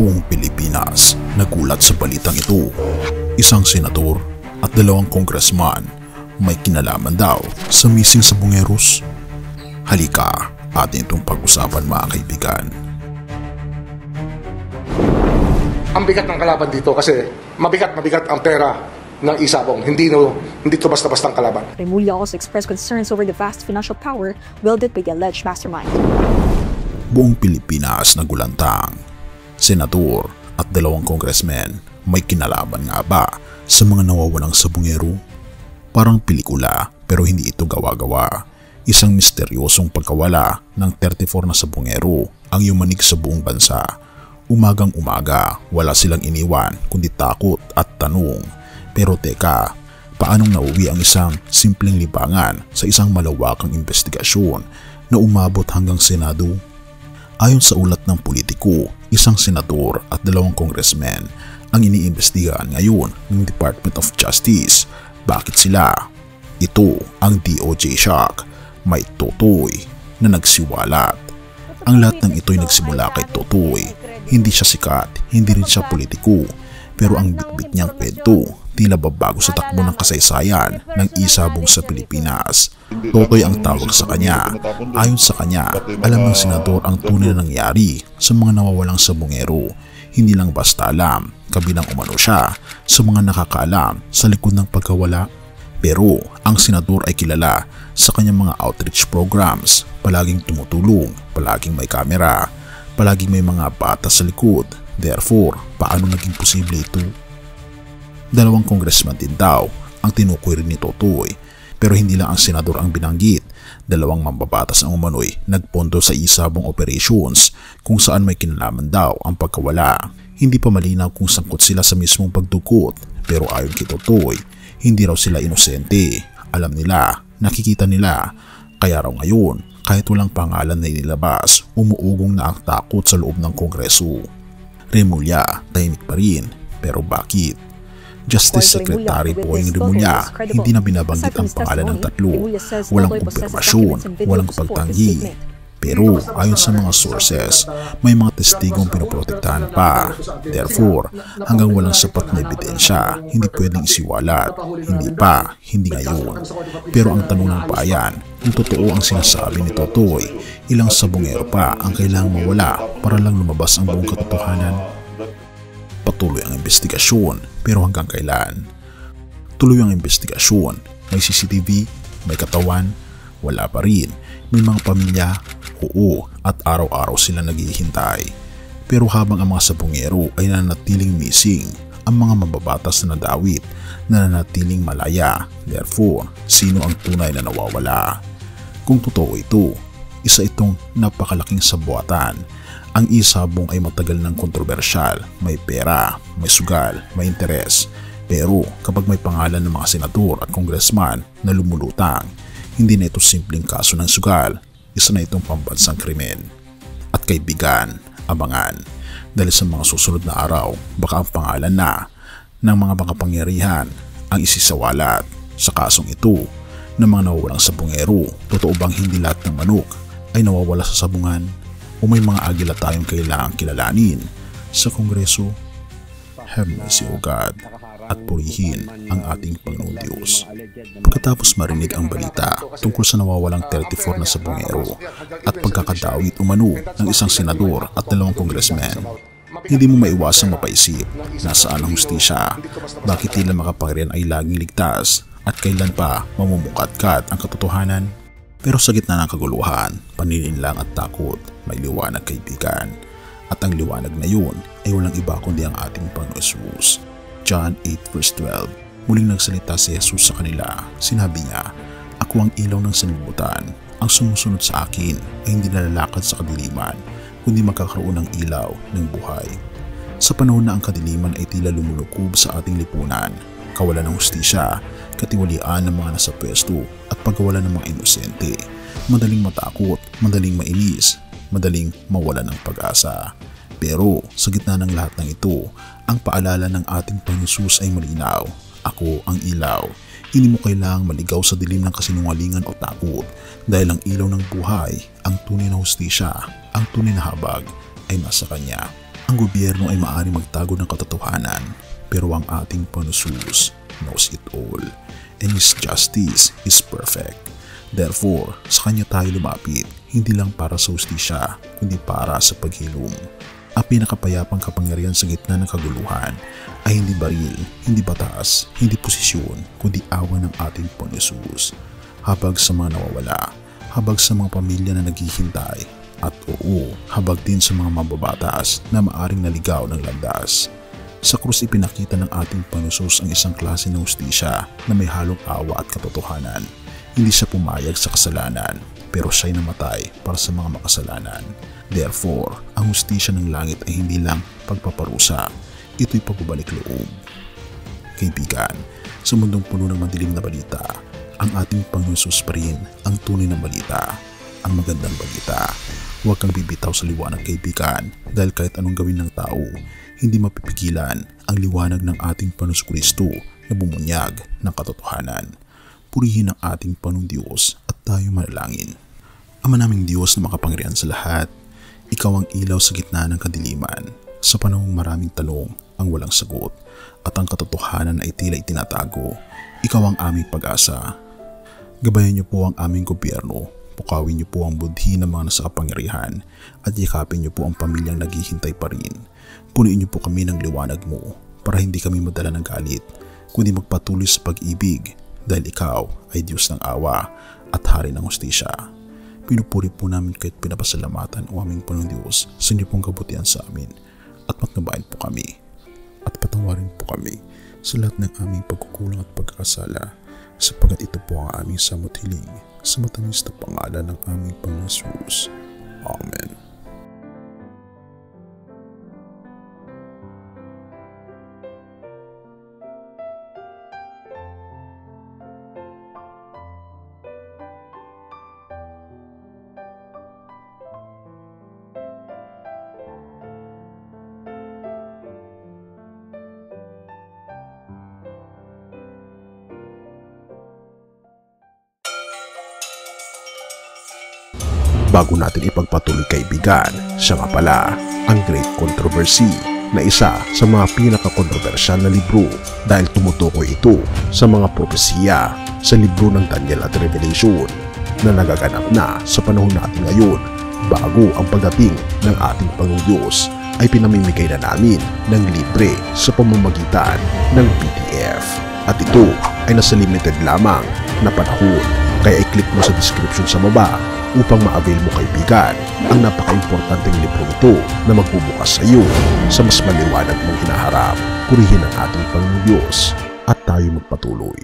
Buong Pilipinas nagulat sa balitang ito. Isang senador at 2 congressman may kinalaman daw sa missing Sabongeros. Halika, atin itong pag-usapan mga kaibigan. Ang bigat ng kalaban dito kasi mabigat ang pera ng Isabong. Hindi to basta-bastang kalaban. Remulla also expressed concerns over the vast financial power wielded by the alleged mastermind. Buong Pilipinas nagulantang. Senador at 2 congressmen may kinalaman nga ba sa mga nawawalang Sabongero? Parang pelikula pero hindi ito gawa-gawa. Isang misteryosong pagkawala ng 34 na Sabongero ang yumanig sa buong bansa. Umagang-umaga, wala silang iniwan kundi takot at tanong. Pero teka, paanong nauwi ang isang simpleng libangan sa isang malawakang investigasyon na umabot hanggang Senado? Ayon sa ulat ng Politiko, isang senador at 2 congressmen ang iniimbestigahan ngayon ng Department of Justice. Bakit sila? Ito ang DOJ shock. May Totoy na nagsiwalat. Ang lahat ng ito'y nagsimula kay Totoy. Hindi siya sikat, hindi rin siya politiko, pero ang bitbit niyang kwento tila babago sa takbo ng kasaysayan ng Isabong sa Pilipinas. Totoy ang tawag sa kanya. Ayon sa kanya, alam ng senador ang tunay na nangyari sa mga nawawalang Sabongero. Hindi lang basta alam, kabilang umano siya sa mga nakakaalam sa likod ng pagkawala. Pero ang senador ay kilala sa kanyang mga outreach programs, palaging tumutulong, palaging may kamera, palaging may mga bata sa likod. Therefore, paano naging posible ito? 2 congressman din daw ang tinukoy rin ni Totoy, pero hindi lang ang senador ang binanggit. 2 mambabatas ang umano'y nagpondo sa Isabong operations kung saan may kinalaman daw ang pagkawala. Hindi pa malinaw kung sangkot sila sa mismong pagdukot, pero ayon kay Totoy, hindi raw sila inosente. Alam nila, nakikita nila, kaya raw ngayon, kahit walang pangalan na inilabas, umuugong na ang takot sa loob ng Kongreso. Remulla, tahimik pa rin, pero bakit? Justice Secretary Boying Remulla hindi na binabanggit ang pangalan ng 3. Walang kumpirmasyon, walang pagtanggi. Pero ayon sa mga sources, may mga testigong pinoprotektahan pa. Therefore, hanggang walang sapat na ebidensya, hindi pwedeng isiwalat. Hindi ngayon. Pero ang tanong ng bayan, kung totoo ang sinasabi ni Totoy, ilang Sabongero pa ang kailangang mawala para lang lumabas ang buong katotohanan? Patuloy ang investigasyon, pero hanggang kailan? Tuloy ang investigasyon. May CCTV, may katawan, wala pa rin. May mga pamilya, oo, at araw-araw sila naghihintay. Pero habang ang mga Sabongero ay nananatiling missing, ang mga mababatas na nadawit nananatiling malaya. Therefore, sino ang tunay na nawawala? Kung totoo ito, isa itong napakalaking sabuatan. Ang Isabong ay matagal ng kontrobersyal, may pera, may sugal, may interes. Pero kapag may pangalan ng mga senador at congressman na lumulutang, hindi na ito simpleng kaso ng sugal, isa na itong pambansang krimen. At kaibigan, abangan, dahil sa mga susunod na araw, baka ang pangalan na ng mga makapangyarihan ang isisawalat sa kasong ito ng mga nawawalang Sabongero. Totoo bang hindi lahat ng manok ay nawawala sa sabungan? O may mga agila tayong kailangang kilalanin sa Kongreso? Have mercy, O God, at purihin ang ating Panginoong Diyos. Pagkatapos marinig ang balita tungkol sa nawawalang 34 na Sabongero at pagkakadawit umano ng isang senador at 2 congressmen, hindi mo maiwasang mapaisip nasaan ang hustisya, bakit tila makapangyarihan ay laging ligtas at kailan pa mamumukadkad ang katotohanan. Pero sa gitna ng kaguluhan, panininlang at takot, may liwanag kaibigan. At ang liwanag na yun ay walang iba kundi ang ating Panginoon Jesus. John 8:12. Muling nagsalita si Jesus sa kanila. Sinabi niya, "Ako ang ilaw ng sanlibutan. Ang sumusunod sa akin ay hindi nalalakad sa kadiliman, kundi magkakaroon ng ilaw ng buhay." Sa panahon na ang kadiliman ay tila lumulukob sa ating lipunan, kawalan ng hustisya, katiwalian ng mga nasa pwesto at pagkawalan ng mga inosente, madaling matakot, madaling mainis, madaling mawala ng pag-asa. Pero sa gitna ng lahat ng ito, ang paalala ng ating Panginoon Jesus ay malinaw. Ako ang ilaw. Hindi mo kailangang maligaw sa dilim ng kasinungalingan o takot, dahil ang ilaw ng buhay, ang tunay na hustisya, ang tunay na habag ay nasa Kanya. Ang gobyerno ay maaaring magtago ng katotohanan, pero ang ating Panginoon knows it all, and His justice is perfect. Therefore, sa Kanya tayo lumapit, hindi lang para sa hustisya, kundi para sa paghilom. Ang pinakapayapang kapangyarihan sa gitna ng kaguluhan ay hindi baril, hindi batas, hindi posisyon, kundi awa ng ating Panginoon. Habag sa mga nawawala, habag sa mga pamilya na naghihintay, at oo, habag din sa mga mababatas na maaring naligaw ng landas. Sa krus ipinakita ng ating Panginoon ang isang klase ng hustisya na may halong awa at katotohanan. Hindi siya pumayag sa kasalanan, pero siya'y namatay para sa mga makasalanan. Therefore, ang hustisya ng langit ay hindi lang pagpaparusa, ito'y pagbabalik loob. Kaibigan, sa mundong puno ng madilim na balita, ang ating Panginoon pa rin ang tunay na balita, ang magandang balita. Huwag kang bibitaw sa liwanag, kaibigan, dahil kahit anong gawin ng tao, hindi mapipigilan ang liwanag ng ating Panginoon Kristo na bumunyag ng katotohanan. Purihin ang ating Panginoong Diyos at tayo manalangin. Ama naming Diyos na makapangyarihan sa lahat, Ikaw ang ilaw sa gitna ng kadiliman. Sa panahong maraming tanong ang walang sagot at ang katotohanan ay tila itinatago, Ikaw ang aming pag-asa. Gabayan niyo po ang aming gobyerno, pukawin niyo po ang budhi ng mga nasa kapangyarihan at yakapin niyo po ang pamilyang naghihintay pa rin. Punuin niyo po kami ng liwanag mo para hindi kami madala ng galit, kundi magpatuloy sa pag-ibig dahil Ikaw ay Diyos ng awa at Hari ng hustisya. Pinupuri po namin kayo't pinapasalamatan o aming Panginoon Diyos sa inyo pong kabutihan sa amin at magnabayan po kami at patawarin po kami sa lahat ng aming pagkukulang at pagkakasala sapagkat ito po ang aming samot hiling sa matamis na pangalan ng aming Panginoon Jesus. Amen. Bago natin ipagpatuloy, kaibigan, siya nga pala ang Great Controversy na isa sa mga pinaka-kontrobersyal na libro dahil tumutukoy ito sa mga propesiya sa libro ng Daniel at Revelation na nagaganap na sa panahon natin ngayon bago ang pagdating ng ating Panginoong Diyos ay pinamimigay na namin ng libre sa pamamagitan ng PDF at ito ay nasa limited lamang na panahon kaya i-click mo sa description sa baba upang ma-avail mo, kaibigan, ang napaka-importanteng libro nito na magbubukas sa iyo sa mas maliwanag mong hinaharap. Purihin ang ating Panginoong Diyos at tayo magpatuloy.